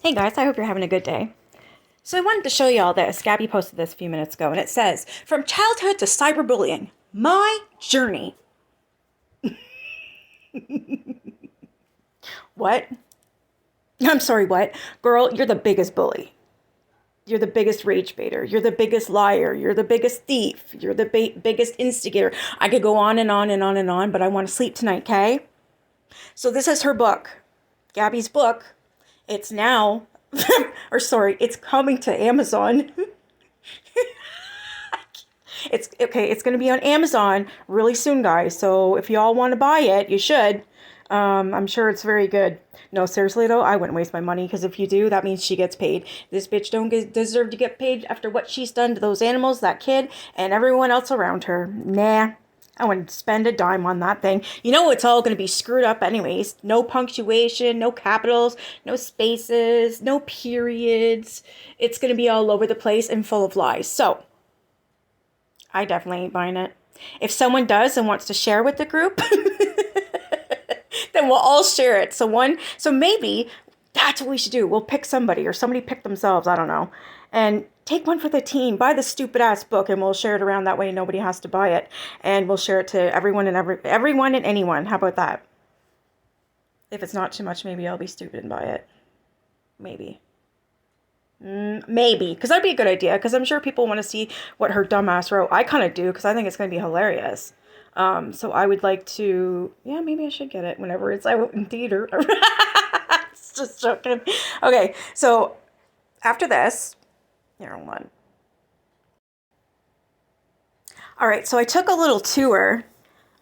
Hey guys, I hope you're having a good day. So I wanted to show you all this. Gabby posted this a few minutes ago, and it says, "From childhood to cyberbullying, my journey." What? I'm sorry, what? Girl, you're the biggest bully. You're the biggest rage baiter. You're the biggest liar. You're the biggest thief. You're the biggest instigator. I could go on and on and on and on, but I want to sleep tonight, okay? So this is her book, Gabby's book. It's now, it's coming to Amazon. It's okay. It's going to be on Amazon really soon, guys. So if you all want to buy it, you should. I'm sure it's very good. No, seriously though, I wouldn't waste my money because if you do, that means she gets paid. This bitch don't deserve to get paid after what she's done to those animals, that kid, and everyone else around her. Nah. I wouldn't spend a dime on that thing. You know it's all going to be screwed up anyways. No punctuation, no capitals, no spaces, no periods. It's going to be all over the place and full of lies. So, I definitely ain't buying it. If someone does and wants to share with the group, then we'll all share it. So maybe that's what we should do. We'll pick somebody or somebody pick themselves. I don't know. And take one for the team. Buy the stupid ass book and we'll share it around. That way nobody has to buy it. And we'll share it to everyone and everyone and anyone. How about that? If it's not too much, maybe I'll be stupid and buy it. Maybe. Maybe. Because that'd be a good idea. Because I'm sure people want to see what her dumbass wrote. I kind of do. Because I think it's going to be hilarious. So I would like to... Yeah, maybe I should get it whenever it's out in theater. It's just joking. Okay. So after this... Here, hold on. All right, so I took a little tour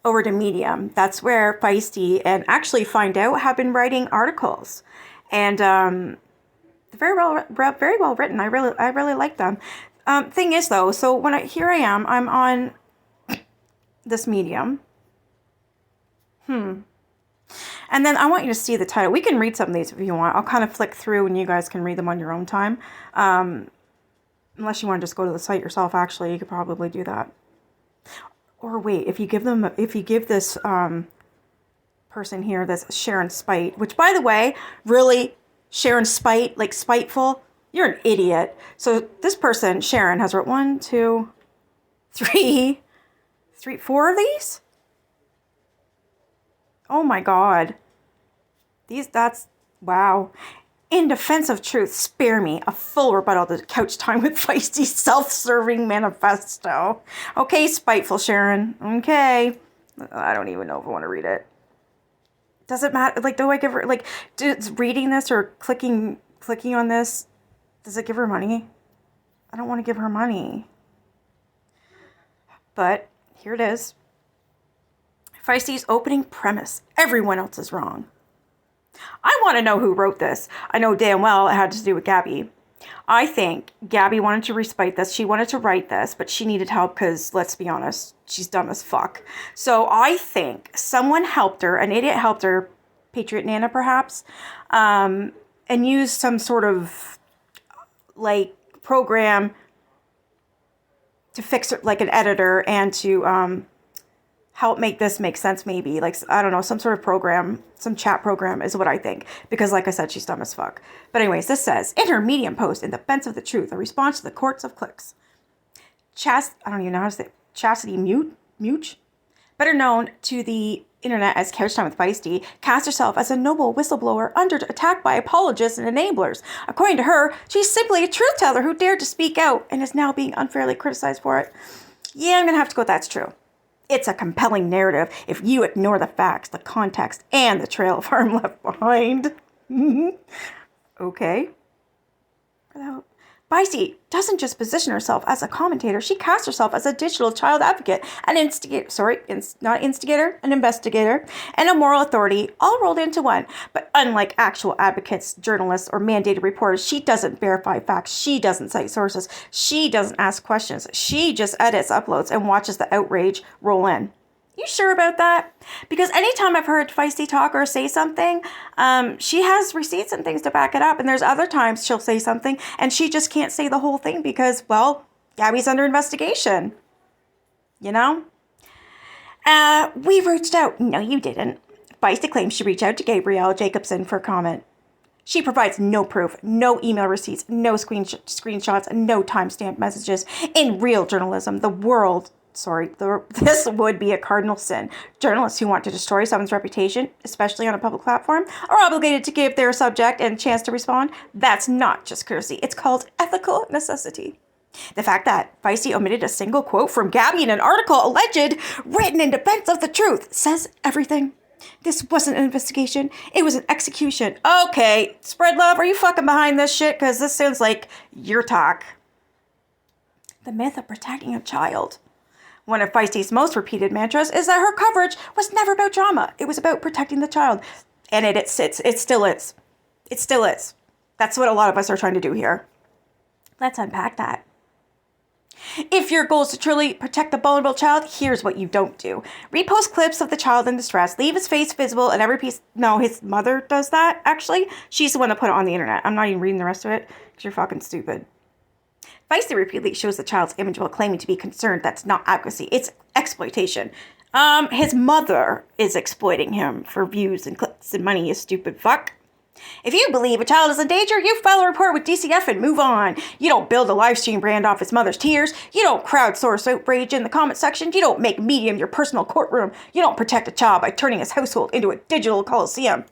over to Medium. That's where Feisty and actually Find Out have been writing articles, and very well written. I really like them. Thing is though, so here I am. I'm on this Medium. And then I want you to see the title. We can read some of these if you want. I'll kind of flick through, and you guys can read them on your own time. Unless you want to just go to the site yourself, actually, you could probably do that. Or wait, if you give this person here, this Sharon Spite, which by the way, really, Sharon Spite, like spiteful, you're an idiot. So this person, Sharon, has wrote 1, 2, 3, 4 of these? Oh my God. Wow. In defense of truth, spare me a full rebuttal to Couch Time with Feisty's self-serving manifesto. Okay, spiteful Sharon. Okay. I don't even know if I want to read it. Does it matter? Like, do I give her, like, does reading this or clicking on this, does it give her money? I don't want to give her money. But here it is. Feisty's opening premise. Everyone else is wrong. I want to know who wrote this. I know damn well it had to do with Gabby. I think Gabby wanted to respite this. She wanted to write this, but she needed help because, let's be honest, she's dumb as fuck. So I think someone helped her, an idiot helped her, Patriot Nana perhaps, and used some sort of, like, program to fix it, like an editor, and to help make this make sense, maybe. Like, I don't know, some sort of program, some chat program is what I think. Because like I said, she's dumb as fuck. But anyways, this says, in her Medium post, in defense of the truth, a response to the courts of clicks. I don't even know how to say it. Chastity Much, better known to the internet as Couch Time with Feisty, cast herself as a noble whistleblower under attack by apologists and enablers. According to her, she's simply a truth teller who dared to speak out and is now being unfairly criticized for it. Yeah, I'm going to have to go with that's true. It's a compelling narrative if you ignore the facts, the context, and the trail of harm left behind. Okay. Feisty doesn't just position herself as a commentator. She casts herself as a digital child advocate, an investigator, and a moral authority, all rolled into one. But unlike actual advocates, journalists, or mandated reporters, she doesn't verify facts. She doesn't cite sources. She doesn't ask questions. She just edits, uploads, and watches the outrage roll in. You sure about that? Because anytime I've heard Feisty talk or say something, she has receipts and things to back it up. And there's other times she'll say something and she just can't say the whole thing because, well, Gabby's under investigation. You know? We reached out. No, you didn't. Feisty claims she reached out to Gabrielle Jacobson for comment. She provides no proof, no email receipts, no screenshots, no timestamped messages. In real journalism, this would be a cardinal sin. Journalists who want to destroy someone's reputation, especially on a public platform, are obligated to give their subject a chance to respond. That's not just courtesy. It's called ethical necessity. The fact that Feisty omitted a single quote from Gabby in an article alleged written in defense of the truth says everything. This wasn't an investigation. It was an execution. Okay, Spread Love, are you fucking behind this shit? Because this sounds like your talk. The myth of protecting a child. One of Feisty's most repeated mantras is that her coverage was never about drama. It was about protecting the child. And it still is. It still is. That's what a lot of us are trying to do here. Let's unpack that. If your goal is to truly protect the vulnerable child, here's what you don't do. Repost clips of the child in distress. Leave his face visible at every piece. No, his mother does that, actually. She's the one that put it on the internet. I'm not even reading the rest of it because you're fucking stupid. Feisty repeatedly shows the child's image while claiming to be concerned. That's not advocacy. It's exploitation. His mother is exploiting him for views and clicks and money, you stupid fuck. If you believe a child is in danger, you file a report with DCF and move on. You don't build a live stream brand off his mother's tears. You don't crowdsource outrage in the comment section. You don't make Medium your personal courtroom. You don't protect a child by turning his household into a digital coliseum.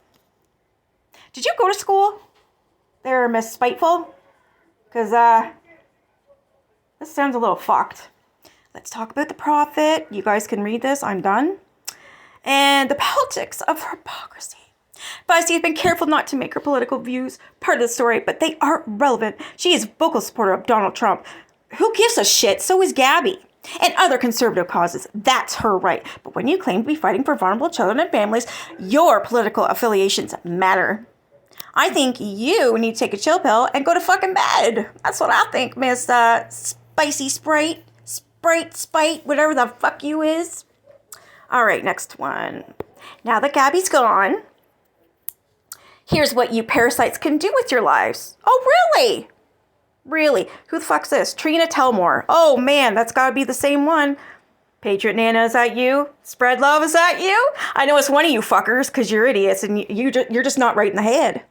Did you go to school there, Miss Spiteful? Because, this sounds a little fucked. Let's talk about the prophet. You guys can read this. I'm done. And the politics of hypocrisy. Feisty has been careful not to make her political views part of the story, but they are relevant. She is a vocal supporter of Donald Trump. Who gives a shit? So is Gabby. And other conservative causes. That's her right. But when you claim to be fighting for vulnerable children and families, your political affiliations matter. I think you need to take a chill pill and go to fucking bed. That's what I think, Miss Spicy Sprite, Spite, whatever the fuck you is. All right, next one. Now that Gabby's gone, here's what you parasites can do with your lives. Oh, really? Really? Who the fuck's this? Trina Tellmore. Oh, man, that's got to be the same one. Patriot Nana, is that you? Spread Love, is that you? I know it's one of you fuckers because you're idiots and you're just not right in the head.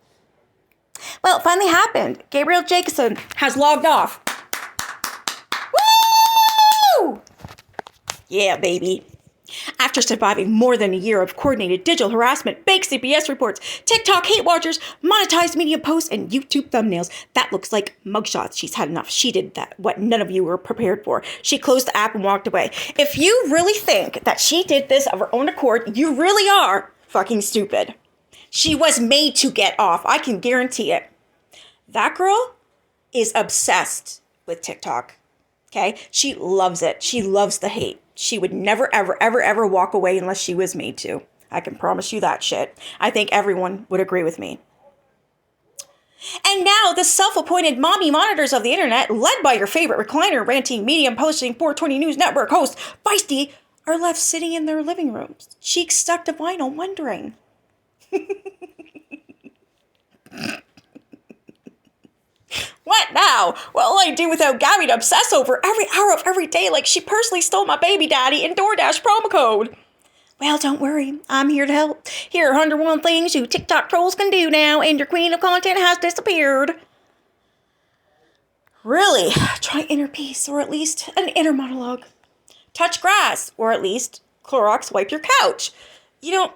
Well, it finally happened. Gabriel Jacobson has logged off. Woo! Yeah, baby. After surviving more than a year of coordinated digital harassment, fake CPS reports, TikTok hate watchers, monetized media posts, and YouTube thumbnails, that looks like mugshots. She's had enough. She did that, what none of you were prepared for. She closed the app and walked away. If you really think that she did this of her own accord, you really are fucking stupid. She was made to get off. I can guarantee it. That girl is obsessed with TikTok. Okay? She loves it. She loves the hate. She would never, ever, ever, ever walk away unless she was made to. I can promise you that shit. I think everyone would agree with me. And now the self-appointed mommy monitors of the internet, led by your favorite recliner, ranting, Medium, posting, 420 News Network host, Feisty, are left sitting in their living rooms, cheeks stuck to vinyl, wondering. What now? What will I do without Gabby to obsess over every hour of every day like she personally stole my baby daddy and DoorDash promo code? Well, don't worry. I'm here to help. Here are 101 things you TikTok trolls can do now, and your queen of content has disappeared. Really? Try inner peace, or at least an inner monologue. Touch grass, or at least Clorox wipe your couch. You don't...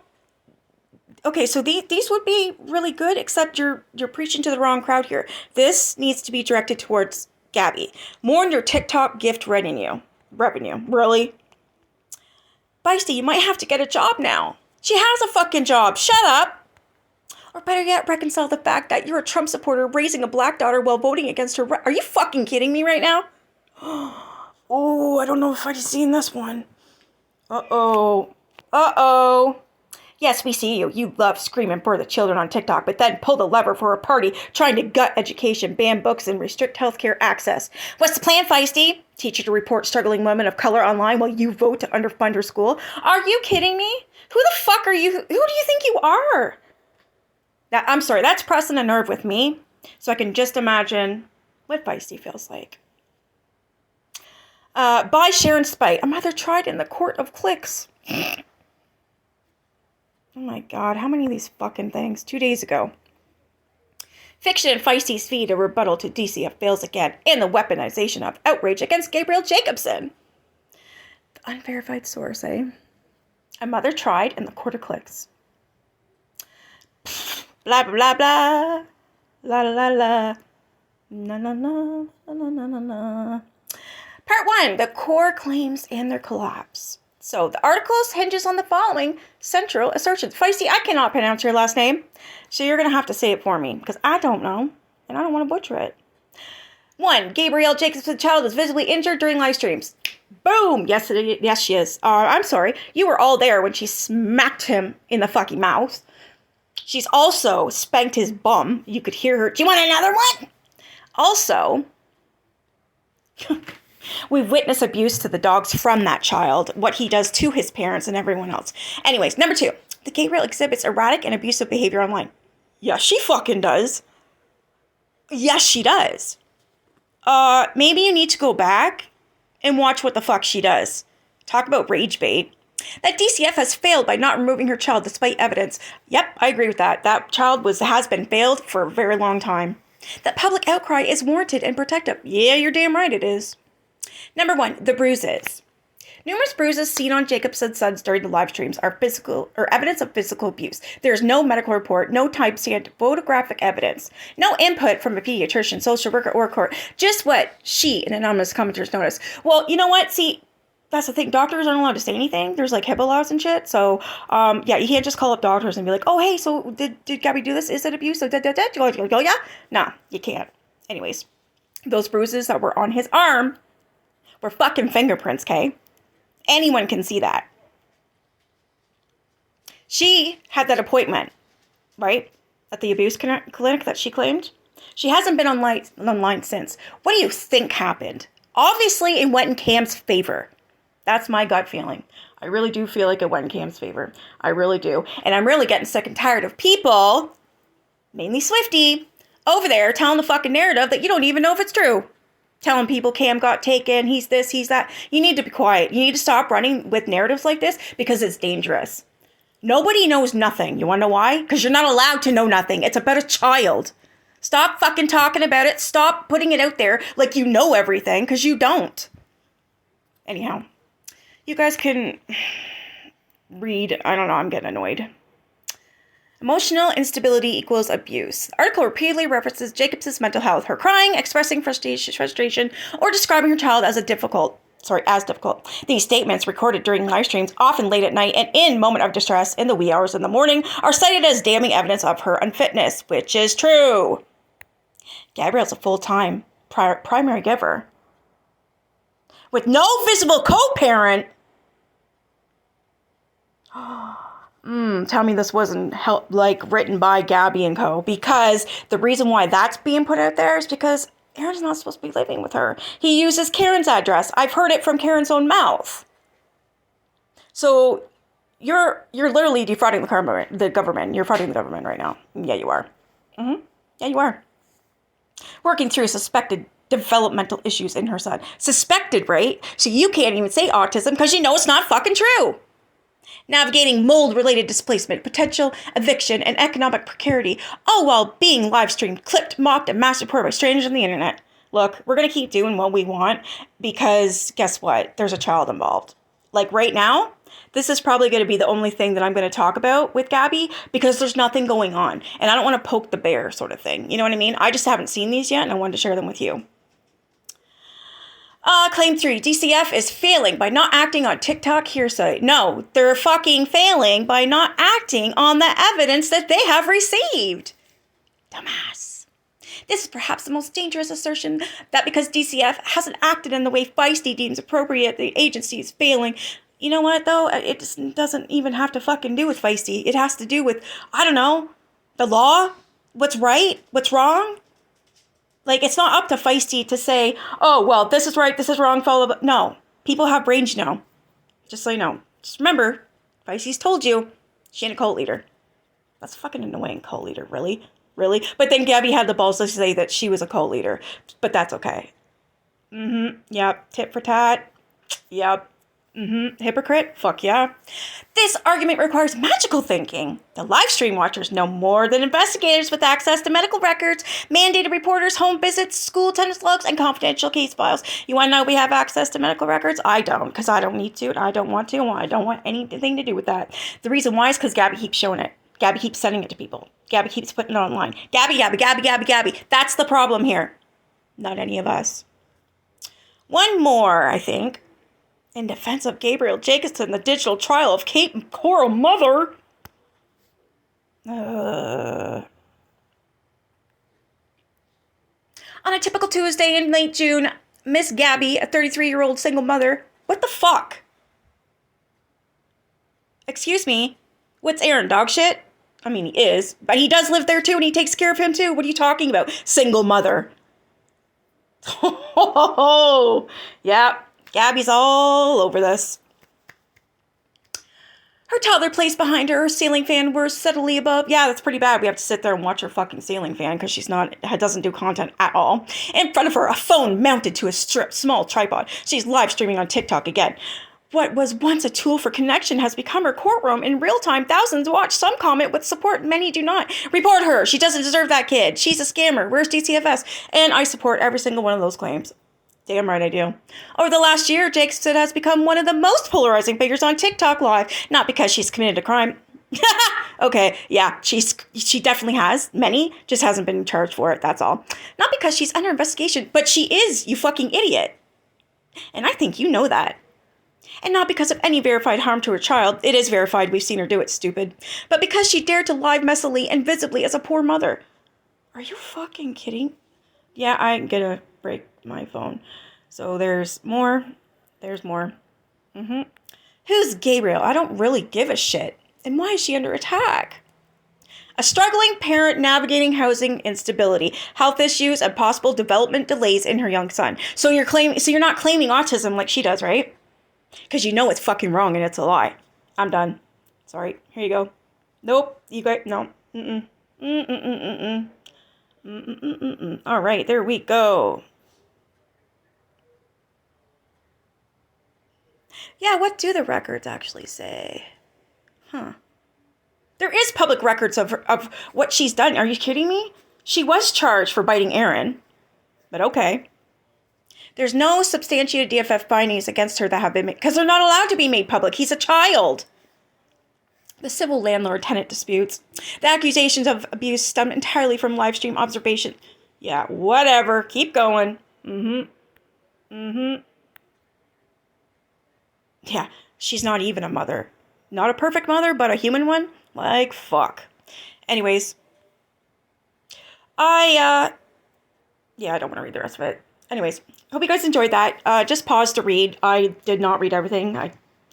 Okay, so these would be really good, except you're preaching to the wrong crowd here. This needs to be directed towards Gabby. More on your TikTok gift revenue. Really? Feisty, you might have to get a job now. She has a fucking job. Shut up. Or better yet, reconcile the fact that you're a Trump supporter raising a black daughter while voting against her. Are you fucking kidding me right now? Oh, I don't know if I've seen this one. Uh-oh. Yes, we see you. You love screaming for the children on TikTok, but then pull the lever for a party trying to gut education, ban books, and restrict healthcare access. What's the plan, Feisty? Teach her to report struggling women of color online while you vote to underfund her school? Are you kidding me? Who the fuck are you? Who do you think you are? Now, I'm sorry, that's pressing a nerve with me, so I can just imagine what Feisty feels like. By Sharon Spite, a mother tried in the court of clicks. Oh my God, how many of these fucking things? 2 days ago. Fiction and Feisty's feed a rebuttal to DCF fails again in the weaponization of outrage against Gabrielle Jacobson. The unverified source, eh? A mother tried in the court of clicks. Blah, blah, blah, blah. La, la, la, la. Na, na, na, na, na, na, na. Part 1. The core claims and their collapse. So, the article hinges on the following central assertions. Feisty, I cannot pronounce your last name, so you're going to have to say it for me, because I don't know, and I don't want to butcher it. 1. Gabrielle Jacobson's child is visibly injured during live streams. Boom! Yes, she is. I'm sorry. You were all there when she smacked him in the fucking mouth. She's also spanked his bum. You could hear her. Do you want another one? Also, we've witnessed abuse to the dogs from that child, what he does to his parents and everyone else. Anyways, number 2, the Gabrielle exhibits erratic and abusive behavior online. Yes, she fucking does. Yes, she does. Maybe you need to go back and watch what the fuck she does. Talk about rage bait. That DCF has failed by not removing her child despite evidence. Yep, I agree with that. That child has been failed for a very long time. That public outcry is warranted and protective. Yeah, you're damn right it is. Number 1, the bruises. Numerous bruises seen on Jacobson's sons during the live streams are physical or evidence of physical abuse. There is no medical report, no timestamp, photographic evidence, no input from a pediatrician, social worker, or court. Just what she and anonymous commenters notice. Well, you know what? See, that's the thing. Doctors aren't allowed to say anything. There's like HIPAA laws and shit. So, yeah, you can't just call up doctors and be like, oh, hey, so did Gabby do this? Is it abuse? So, go, yeah? Nah, you can't. Anyways, those bruises that were on his arm were fucking fingerprints, okay? Anyone can see that. She had that appointment, right? At the abuse clinic that she claimed. She hasn't been online since. What do you think happened? Obviously, it went in Cam's favor. That's my gut feeling. I really do feel like it went in Cam's favor. I really do. And I'm really getting sick and tired of people, mainly Swiftie, over there telling the fucking narrative that you don't even know if it's true. Telling people Cam got taken, he's this, he's that. You need to be quiet. You need to stop running with narratives like this because it's dangerous. Nobody knows nothing. You want to know why? Because you're not allowed to know nothing. It's about a child. Stop fucking talking about it. Stop putting it out there like you know everything, because you don't. Anyhow, you guys can read. I don't know. I'm getting annoyed. Emotional instability equals abuse. The article repeatedly references Jacobson's mental health, her crying, expressing frustration, or describing her child as difficult. These statements, recorded during live streams, often late at night and in moment of distress in the wee hours in the morning, are cited as damning evidence of her unfitness, which is true. Gabrielle's a full-time primary giver with no visible co-parent. Tell me this wasn't written by Gabby and co. Because the reason why that's being put out there is because Aaron's not supposed to be living with her. He uses Karen's address. I've heard it from Karen's own mouth. So you're literally defrauding the government. You're frauding the government right now. Yeah, you are. Yeah, you are. Working through suspected developmental issues in her son. Suspected, right? So you can't even say autism because you know it's not fucking true. Navigating mold-related displacement, potential eviction, and economic precarity, all while being live-streamed, clipped, mocked, and mass-reported by strangers on the internet. Look, we're going to keep doing what we want because guess what? There's a child involved. Like right now, this is probably going to be the only thing that I'm going to talk about with Gabby because there's nothing going on. And I don't want to poke the bear sort of thing. You know what I mean? I just haven't seen these yet and I wanted to share them with you. Claim 3, DCF is failing by not acting on TikTok hearsay. No, they're fucking failing by not acting on the evidence that they have received. Dumbass. This is perhaps the most dangerous assertion that because DCF hasn't acted in the way Feisty deems appropriate, the agency is failing. You know what, though? It just doesn't even have to fucking do with Feisty. It has to do with, I don't know, the law, what's right, what's wrong. Like, it's not up to Feisty to say, oh, well, this is right, this is wrong, follow. No, people have brains, you know. Just so you know. Just remember, Feisty's told you, she ain't a cult leader. That's fucking annoying, cult leader, really? Really? But then Gabby had the balls to say that she was a cult leader. But that's okay. Yep, tit for tat. Yep. Hypocrite? Fuck yeah. This argument requires magical thinking. The live stream watchers know more than investigators with access to medical records, mandated reporters, home visits, school attendance logs, and confidential case files. You want to know we have access to medical records? I don't, because I don't need to, and I don't want to, and I don't want anything to do with that. The reason why is because Gabby keeps showing it. Gabby keeps sending it to people. Gabby keeps putting it online. Gabby. That's the problem here. Not any of us. One more, I think. In defense of Gabriel Jacobson, the digital trial of Kate and Coral Mother. On a typical Tuesday in late June, Miss Gabby, a 33-year-old single mother. What the fuck? Excuse me? What's Aaron, dog shit? I mean, he is, but he does live there too, and he takes care of him too. What are you talking about? Single mother. Oh, yeah. Gabby's all over this. Her toddler placed behind her ceiling fan were steadily above. Yeah, that's pretty bad. We have to sit there and watch her fucking ceiling fan because doesn't do content at all. In front of her, a phone mounted to a small tripod. She's live streaming on TikTok again. What was once a tool for connection has become her courtroom. In real time, thousands watch, some comment with support, many do not. Report her. She doesn't deserve that kid. She's a scammer. Where's DCFS? And I support every single one of those claims. Damn right I do. Over the last year, Jacobson has become one of the most polarizing figures on TikTok Live. Not because she's committed a crime. Okay, yeah, she definitely has. Many, just hasn't been charged for it, that's all. Not because she's under investigation, but she is, you fucking idiot. And I think you know that. And not because of any verified harm to her child. It is verified, we've seen her do it, stupid. But because she dared to live messily and visibly as a poor mother. Are you fucking kidding? Yeah, I'm gonna break my phone. So there's more. There's more. Who's Gabriel? I don't really give a shit. And why is she under attack? A struggling parent navigating housing instability, health issues, and possible development delays in her young son. So you're not claiming autism like she does, right? Because you know it's fucking wrong and it's a lie. I'm done. Sorry. Here you go. Nope. You guys, no. All right, there we go. Yeah, what do the records actually say? There is public records of what she's done. Are you kidding me? She was charged for biting Aaron. But okay. There's no substantiated DFF findings against her that have been made, because they're not allowed to be made public. He's a child. The civil landlord-tenant disputes. The accusations of abuse stem entirely from live stream observation. Yeah, whatever. Keep going. Yeah, she's not even a mother. Not a perfect mother, but a human one? Like, fuck. Anyways. I don't want to read the rest of it. Anyways, hope you guys enjoyed that. Just pause to read. I did not read everything.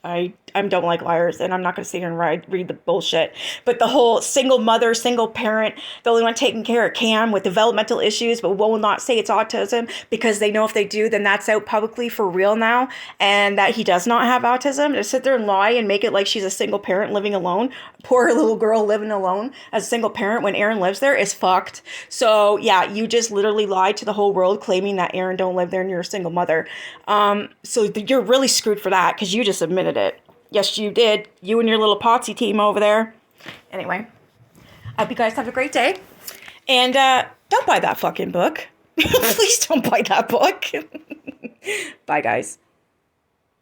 I don't like liars, and I'm not going to sit here and read the bullshit. But the whole single mother, single parent, the only one taking care of Cam with developmental issues, but will not say it's autism because they know if they do, then that's out publicly for real now, and that he does not have autism. To sit there and lie and make it like she's a single parent living alone, poor little girl living alone as a single parent when Aaron lives there is fucked. So yeah, you just literally lied to the whole world claiming that Aaron don't live there and you're a single mother. So you're really screwed for that because you just admitted it. Yes, you did. You and your little Potsy team over there. Anyway, I hope you guys have a great day. And don't buy that fucking book. Please don't buy that book. Bye, guys.